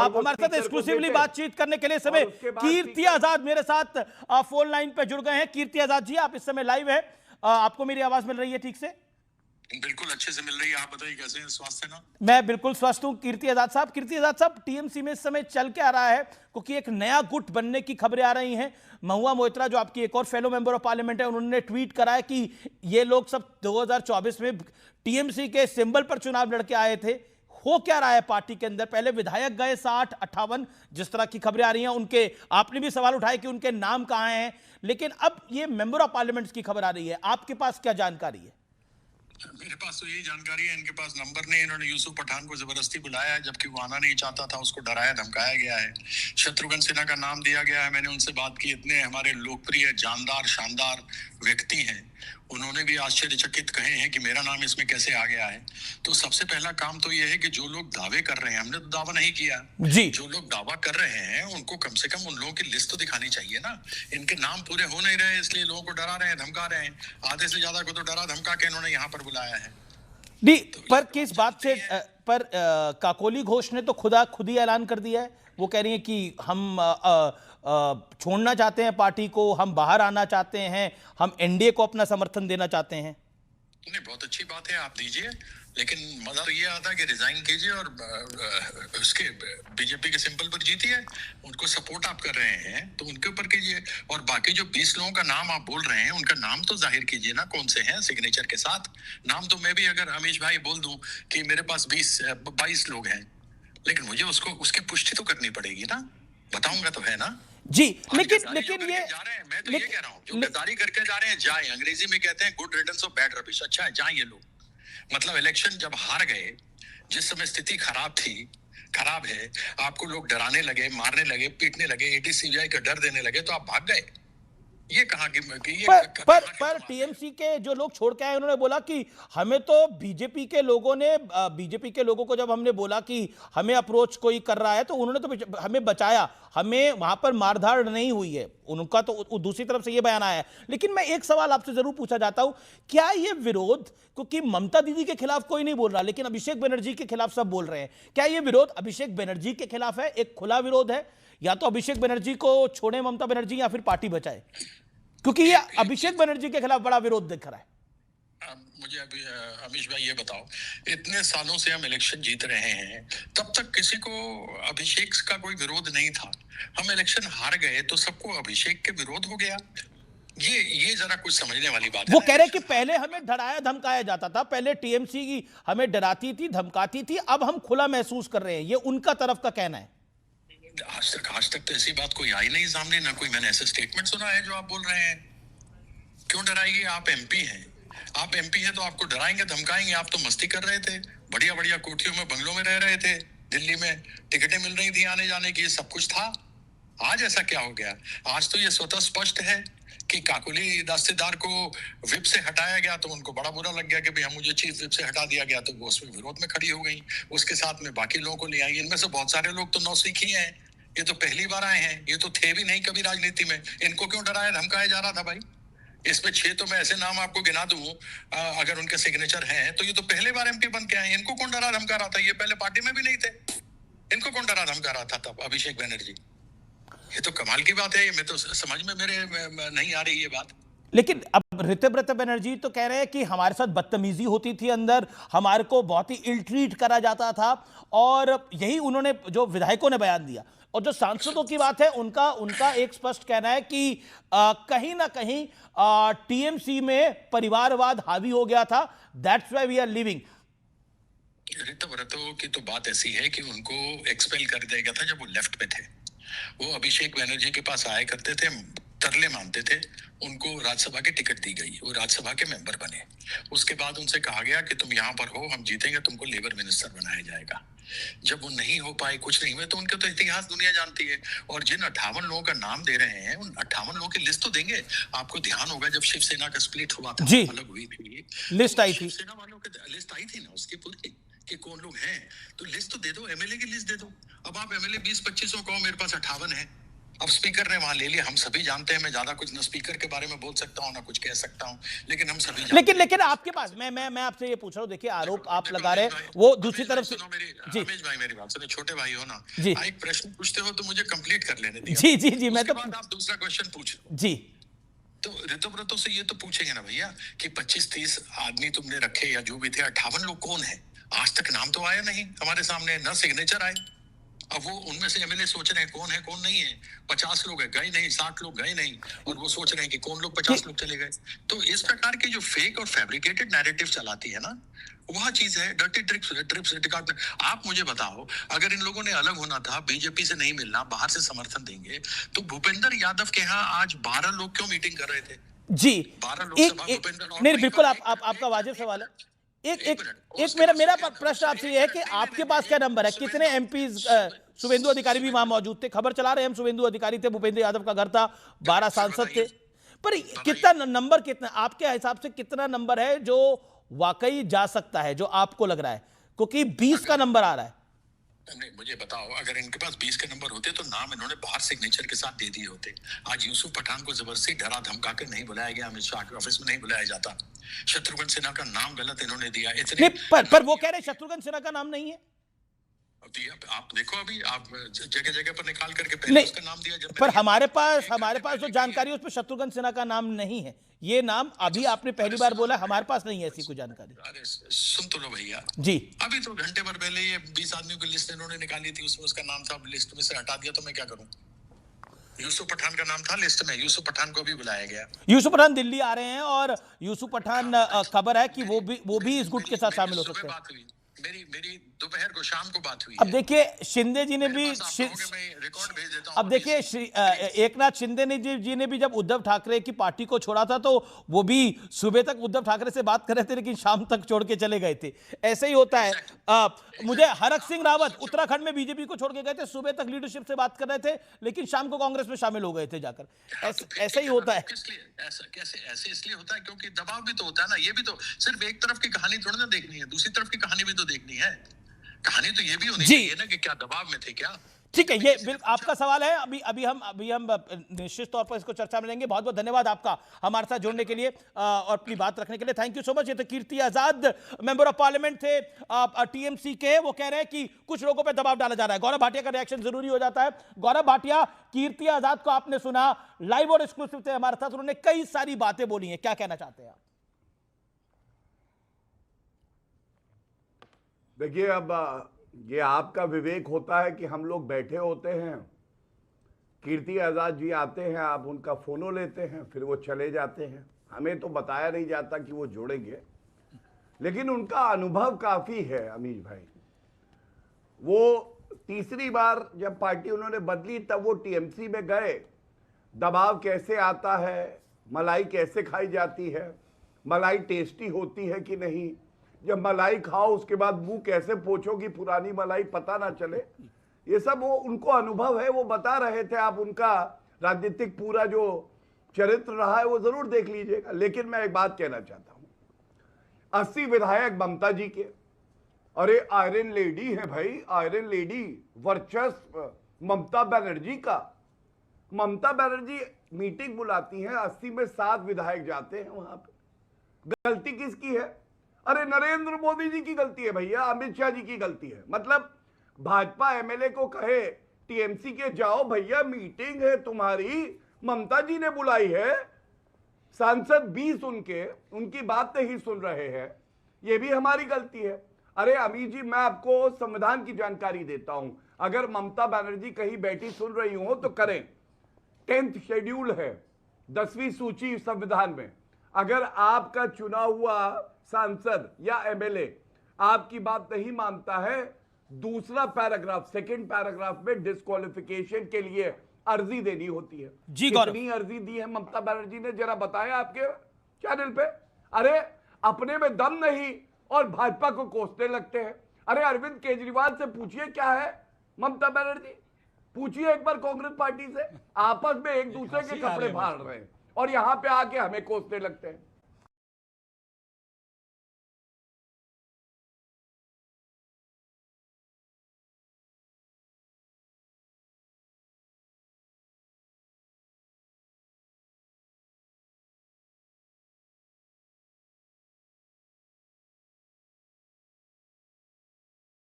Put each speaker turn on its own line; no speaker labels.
आप हमारे साथ एक्सक्लूसिवली बातचीत करने के लिए समय कीर्ति आजाद मेरे साथ फोन लाइन पे जुड़ गए हैं। कीर्ति आजाद जी, आप इस समय लाइव है, आपको मेरी आवाज मिल रही है ठीक से?
बिल्कुल अच्छे से मिल रही है। आप बताइए कैसे हैं, स्वस्थ है ना?
मैं बिल्कुल स्वस्थ हूं। कीर्ति आजाद साहब, टीएमसी में इस समय चल के आ रहा है क्योंकि एक नया गुट बनने की खबरें आ रही हैं। महुआ मोइत्रा जो आपकी एक और फेलो मेंबर ऑफ पार्लियामेंट है, उन्होंने ट्वीट करा है कि ये लोग सब 2024 में टीएमसी के सिंबल पर चुनाव लड़के आए थे। हो क्या रहा है पार्टी के अंदर? पहले विधायक गए 60-58, जिस तरह की खबरें आ रही हैं, उनके आपने भी सवाल उठाए कि उनके नाम कहां हैं, लेकिन अब ये मेंबर ऑफ पार्लियामेंट की खबर आ रही है। आपके पास क्या जानकारी है?
मेरे पास तो यही जानकारी है, इनके पास नंबर नहीं। इन्होंने यूसुफ पठान को जबरदस्ती बुलाया है, जबकि वो आना नहीं चाहता था। उसको डराया धमकाया गया है। शत्रुघ्न सिन्हा का नाम दिया गया है। मैंने उनसे बात की, इतने हमारे लोकप्रिय जानदार शानदार व्यक्ति हैं, उन्होंने भी आश्चर्यचकित कहे हैं कि मेरा नाम इसमें कैसे आ गया है। तो सबसे पहला काम तो यह है कि जो लोग दावे कर रहे हैं, हमने तो दावा नहीं किया
जी,
जो लोग दावा कर रहे हैं उनको कम से कम उन लोगों की लिस्ट तो दिखानी चाहिए ना। इनके नाम पूरे हो नहीं रहे, इसलिए लोगों को डरा रहे हैं, धमका रहे हैं। आधे से ज्यादा को तो डरा धमका के इन्होंने यहाँ पर बुलाया है।
नहीं, पर किस बात से? पर काकोली घोष ने तो खुद ही ऐलान कर दिया है। वो कह रही है कि हम छोड़ना चाहते हैं पार्टी को, हम बाहर आना चाहते हैं, हम एनडीए को अपना समर्थन देना चाहते हैं।
नहीं, बहुत अच्छी बात है, आप दीजिए, लेकिन मजा तो ये आता है कि रिजाइन कीजिए और उसके बीजेपी के सिंबल पर जीतिए। उनको सपोर्ट आप कर रहे हैं तो उनके ऊपर कीजिए। और बाकी जो 20 लोगों का नाम आप बोल रहे हैं, उनका नाम तो जाहिर कीजिए ना, कौन से हैं सिग्नेचर के साथ। नाम तो मैं भी अगर अमीश भाई बोल दूं कि मेरे पास 22 लोग हैं, लेकिन मुझे उसकी पुष्टि तो करनी पड़ेगी ना। बताऊंगा तो है ना
जी। लेकिन ये
जा रहे हैं, मैं तो ये कह रहा हूँ, जो गद्दारी करके जा रहे हैं जाए। अंग्रेजी में कहते हैं गुड रिडंस ऑफ बैड रबिश। अच्छा है, जाए ये लोग। मतलब इलेक्शन जब हार गए, जिस समय स्थिति खराब है, आपको लोग डराने लगे, मारने लगे, पीटने लगे, ईडी सीबीआई का डर देने लगे, तो आप भाग गए। ये कहाँ की
पर टीएमसी के जो लोग छोड़ के आए, उन्होंने बोला कि हमें तो बीजेपी के लोगों को जब हमने बोला कि हमें अप्रोच कोई कर रहा है तो उन्होंने तो हमें बचाया, हमें वहां पर मारधाड़ नहीं हुई है। उनका तो दूसरी तरफ से ये बयान आया है। लेकिन मैं एक सवाल आपसे जरूर पूछना चाहता हूं, क्या ये विरोध, क्योंकि ममता दीदी के खिलाफ कोई नहीं बोल रहा, लेकिन अभिषेक बनर्जी के खिलाफ सब बोल रहे हैं, क्या ये विरोध अभिषेक बनर्जी के खिलाफ है? एक खुला विरोध है, या तो अभिषेक बनर्जी को छोड़े ममता बनर्जी, या फिर पार्टी बचाए? क्योंकि ये अभिषेक बनर्जी के खिलाफ बड़ा विरोध दिख रहा है।
मुझे अभी अमीश भाई ये बताओ, इतने सालों से हम इलेक्शन जीत रहे हैं, तब तक किसी को अभिषेक का कोई विरोध नहीं था। हम इलेक्शन हार गए तो सबको अभिषेक के विरोध हो गया। ये जरा कुछ समझने वाली बात है।
वो कह रहे कि पहले हमें डराया धमकाया जाता था, पहले टीएमसी की हमें डराती थी, धमकाती थी, अब हम खुला महसूस कर रहे हैं। ये उनका तरफ का कहना है।
आज तक तो ऐसी बात कोई आई नहीं सामने, ना कोई मैंने ऐसा स्टेटमेंट सुना है जो आप बोल रहे हैं। क्यों डराएंगे? आप एमपी हैं तो आपको डराएंगे धमकाएंगे? आप तो मस्ती कर रहे थे, बढ़िया बढ़िया कोठियों में, बंगलों में रह रहे थे, दिल्ली में टिकटें मिल रही थी आने जाने की, सब कुछ था। आज ऐसा क्या हो गया? आज तो ये स्वतः स्पष्ट है कि काकोली दास्तेदार को विप से हटाया गया तो उनको बड़ा बुरा लग गया कि भाई हम, मुझे चीफ विप से हटा दिया गया, तो वो उसमें विरोध में खड़ी हो गई। उसके साथ में बाकी लोगों को ले आई। इनमें से बहुत सारे लोग तो नौसिखी हैं, ये तो पहली बार आए हैं, ये तो थे भी नहीं कभी राजनीति में। इनको क्यों डराया धमकाया जा रहा था भाई? इसमें 6 तो मैं ऐसे नाम आपको गिना दूं, अगर उनके सिग्नेचर हैं, तो ये तो पहले बार एमपी बन के आए। इनको कौन डरा धमका रहा था? ये पहले पार्टी में भी नहीं थे, इनको कौन डरा धमका रहा था तब? अभिषेक बनर्जी। ये तो कमाल की बात है, ये मैं तो समझ में मेरे नहीं आ रही ये बात।
लेकिन अब ऋतव्रत बनर्जी तो कह रहे हैं कि हमारे साथ बदतमीजी होती थी अंदर, हमारे को बहुत ही इल ट्रीट करा जाता था, और यही उन्होंने, जो विधायकों ने बयान दिया। और जो सांसदों की बात है, उनका एक स्पष्ट कहना है कि कहीं ना कहीं टीएमसी में परिवारवाद हावी हो गया था, that's why we are living.
ऋतव्रतों की तो बात ऐसी है कि उनको एक्सपेल कर दिया गया था जब वो लेफ्ट में थे। वो अभिषेक बनर्जी के पास आया करते थे, तरले मानते थे, उनको राज्यसभा की टिकट दी गई, वो राज्यसभा के मेंबर बने। उसके बाद उनसे कहा गया कि तुम यहाँ पर हो, हम जीतेंगे, तुमको लेबर मिनिस्टर बनाया जाएगा। जब वो नहीं हो पाए, कुछ नहीं हुए, तो उनके तो इतिहास दुनिया जानती है। और जिन 58 लोगों का नाम दे रहे हैं, उन 58 लोगों की लिस्ट तो देंगे। आपको ध्यान होगा जब शिवसेना का स्प्लिट हुआ था, अलग हुई थी,
लिस्ट आई थी,
शिवसेना वालों की लिस्ट आई थी ना उसकी पूरी, कि कौन लोग हैं। तो लिस्ट तो दे दो, एमएलए की लिस्ट दे दो। अब आप एमएलए 20-25 कहो, मेरे पास 58 है, अब स्पीकर ने वहां ले लिया, हम सभी जानते हैं, मैं ज्यादा कुछ न स्पीकर के बारे में बोल सकता हूँ ना कुछ कह सकता हूँ, लेकिन हम सभी जानते
लेकिन आपके पास मैं आपसे ये पूछ रहा हूं, देखिए आरोप आप लगा रहे हैं, वो दूसरी तरफ से।
सुनो मेरी,
जी
रमेश भाई मेरी बात सुनो, छोटे भाई हो ना,
जी
आप एक प्रश्न पूछते हो तो मुझे कंप्लीट कर लेने दिया,
जी जी जी, मैं
उसके
तो
बाद आप दूसरा क्वेश्चन पूछ लो।
जी
तो ऋतुव्रतों से ये तो पूछेंगे ना भैया कि 25-30 आदमी तुमने रखे या जो भी थे, 58 लोग कौन है? आज तक नाम तो आया नहीं हमारे सामने, न सिग्नेचर आए। अब वो उनमें से एमएलए सोच रहे हैं कौन है कौन नहीं है। 50 लोग है गए नहीं, 60 लोग गए नहीं, और वो सोच रहे हैं कि कौन लोग 50 लोग चले गए। तो इस प्रकार के जो फेक और फैब्रिकेटेड नैरेटिव चलाती है ना, वह चीज है डर्टी ट्रिक्स। आप मुझे बताओ, अगर इन लोगों ने अलग होना था, बीजेपी से नहीं मिलना, बाहर से समर्थन देंगे, तो भूपेंद्र यादव के यहाँ आज 12 लोग क्यों मीटिंग कर रहे थे?
जी
12
एक
लोकसभा
एक
भूपेंद्र और
नहीं
वहीं
बिल्कुल,
पर
आपका वाजिब सवाल है। एक
एक
एक
मिनट, और
एक
उसके
मेरा
बाद
मेरा
सुप्रीम
प्रश्न
कोर्ट
आपसे
से
ये है
एक
कि
मिनट,
आपके पास क्या नंबर है, कितने एमपीज शुभेंदु अधिकारी भी वहां मौजूद थे, खबर चला रहे हैं हम, शुभेंदु अधिकारी थे, भूपेंद्र यादव का घर था, 12
फिर
सांसद थे,
बताइए
पर
बताइए।
कितना नंबर, कितना आपके हिसाब से कितना नंबर है जो वाकई जा सकता है, जो आपको लग रहा है, क्योंकि 20 का नंबर आ रहा है।
नहीं, मुझे बताओ, अगर इनके पास 20 के नंबर होते तो नाम इन्होंने बाहर सिग्नेचर के साथ दे दिए होते। आज यूसुफ पठान को जबरदस्ती डरा धमका के नहीं बुलाया गया, अमित शाह के ऑफिस में नहीं बुलाया जाता। शत्रुघ्न सिन्हा का नाम गलत इन्होंने दिया, इतने
नहीं, पर वो कह रहे शत्रुघ्न सिन्हा का नाम नहीं है।
आप देखो, अभी आप जगह जगह पर निकाल करके पहले
नहीं,
उसका नाम दिया, जब
पर
मैंने
हमारे पास जो जानकारी है उस पर शत्रुघ्न सिन्हा का नाम नहीं है। ये नाम अभी आपने पहली बार बोला, हमारे पास नहीं है ऐसी कोई जानकारी।
अरे सुन तो लो भैया
जी
अभी तो घंटे भर पहले ये 20 आदमियों की लिस्ट इन्होंने निकाली थी, उसमें उसका नाम था, लिस्ट में से हटा दिया, तो मैं क्या करूं? यूसुफ पठान का नाम था लिस्ट में, यूसुफ पठान को भी बुलाया गया।
यूसुफ पठान दिल्ली आ रहे हैं, और यूसुफ पठान खबर है कि वो भी इस गुट के साथ शामिल हो सकते हैं।
बात हुई मेरी दोपहर को, शाम को बात हुई
अब देखिए शिंदे जी ने भी
रिकॉर्ड भेज देता हूं।
अब देखिए एकनाथ शिंदे ने जी ने भी जब उद्धव ठाकरे की पार्टी को छोड़ा था, तो वो भी सुबह तक उद्धव ठाकरे से बात कर रहे थे, लेकिन शाम तक छोड़ के चले गए थे। ऐसे ही होता है। मुझे हरक सिंह रावत उत्तराखंड में बीजेपी को छोड़ के गए थे, सुबह तक लीडरशिप से बात कर रहे थे, लेकिन शाम को कांग्रेस में शामिल हो गए थे जाकर। ऐसा ही होता है।
ऐसे इसलिए होता है क्योंकि दबाव भी तो होता है ना। ये भी तो सिर्फ एक तरफ की कहानी थोड़ी ना देखनी है, दूसरी तरफ की कहानी भी तो देखनी है। कहानी तो ये भी होनी चाहिए ना कि क्या दबाव में थे क्या।
ठीक है, ये बिल्कुल आपका सवाल है। अभी हम निश्चित तौर पर इसको चर्चा में लेंगे। बहुत बहुत धन्यवाद आपका हमारे साथ जुड़ने के लिए और अपनी बात रखने के लिए। Thank you so much. ये तो Kirti Azad member of parliament थे टीएमसी के। वो कह रहे हैं कि कुछ लोगों पे दबाव डाला जा रहा है। गौरव भाटिया का रिएक्शन जरूरी हो जाता है। गौरव भाटिया, कीर्ति आजाद को आपने सुना, लाइव और एक्सक्लूसिव थे हमारे साथ, उन्होंने कई सारी बातें बोली हैं, क्या कहना चाहते हैं आप?
देखिए, अब ये आपका विवेक होता है कि हम लोग बैठे होते हैं, कीर्ति आजाद जी आते हैं, आप उनका फोनो लेते हैं, फिर वो चले जाते हैं। हमें तो बताया नहीं जाता कि वो जोड़ेंगे, लेकिन उनका अनुभव काफी है अमीश भाई। वो तीसरी बार जब पार्टी उन्होंने बदली तब वो टीएमसी में गए। दबाव कैसे आता है, मलाई कैसे खाई जाती है, मलाई टेस्टी होती है कि नहीं, जब मलाई खाओ उसके बाद मुंह कैसे पोंछोगी, पुरानी मलाई पता ना चले, ये सब वो उनको अनुभव है। वो बता रहे थे, आप उनका राजनीतिक पूरा जो चरित्र रहा है वो जरूर देख लीजिएगा। लेकिन मैं एक बात कहना चाहता हूं, 80 विधायक ममता जी के, अरे आयरन लेडी है भाई, आयरन लेडी, वर्चस्व ममता बनर्जी का। ममता बनर्जी मीटिंग बुलाती हैं, 80 में 7 विधायक जाते हैं वहां पे। गलती किसकी है? अरे नरेंद्र मोदी जी की गलती है भैया, अमित शाह जी की गलती है। मतलब भाजपा एमएलए को कहे टीएमसी के, जाओ भैया मीटिंग है तुम्हारी, ममता जी ने बुलाई है, सांसद 20 उनकी बात नहीं सुन रहे हैं, ये भी हमारी गलती है। अरे अमीर जी, मैं आपको संविधान की जानकारी देता हूं, अगर ममता बनर्जी कहीं बैठी सुन रही हो तो करें। 10th शेड्यूल है, 10वीं सूची संविधान में, अगर आपका चुना हुआ सांसद या एमएलए आपकी बात नहीं मानता है, दूसरा पैराग्राफ, सेकंड पैराग्राफ में डिस्क्वालिफिकेशन के लिए अर्जी देनी होती है। कितनी अर्जी दी है ममता बनर्जी ने, जरा बताया आपके चैनल पे। अरे अपने में दम नहीं और भाजपा को कोसने लगते हैं। अरे अरविंद केजरीवाल से पूछिए क्या है ममता बनर्जी, पूछिए एक बार कांग्रेस पार्टी से। आपस में एक दूसरे के कपड़े फाड़ रहे हैं और यहां पे आके हमें कोसने लगते हैं।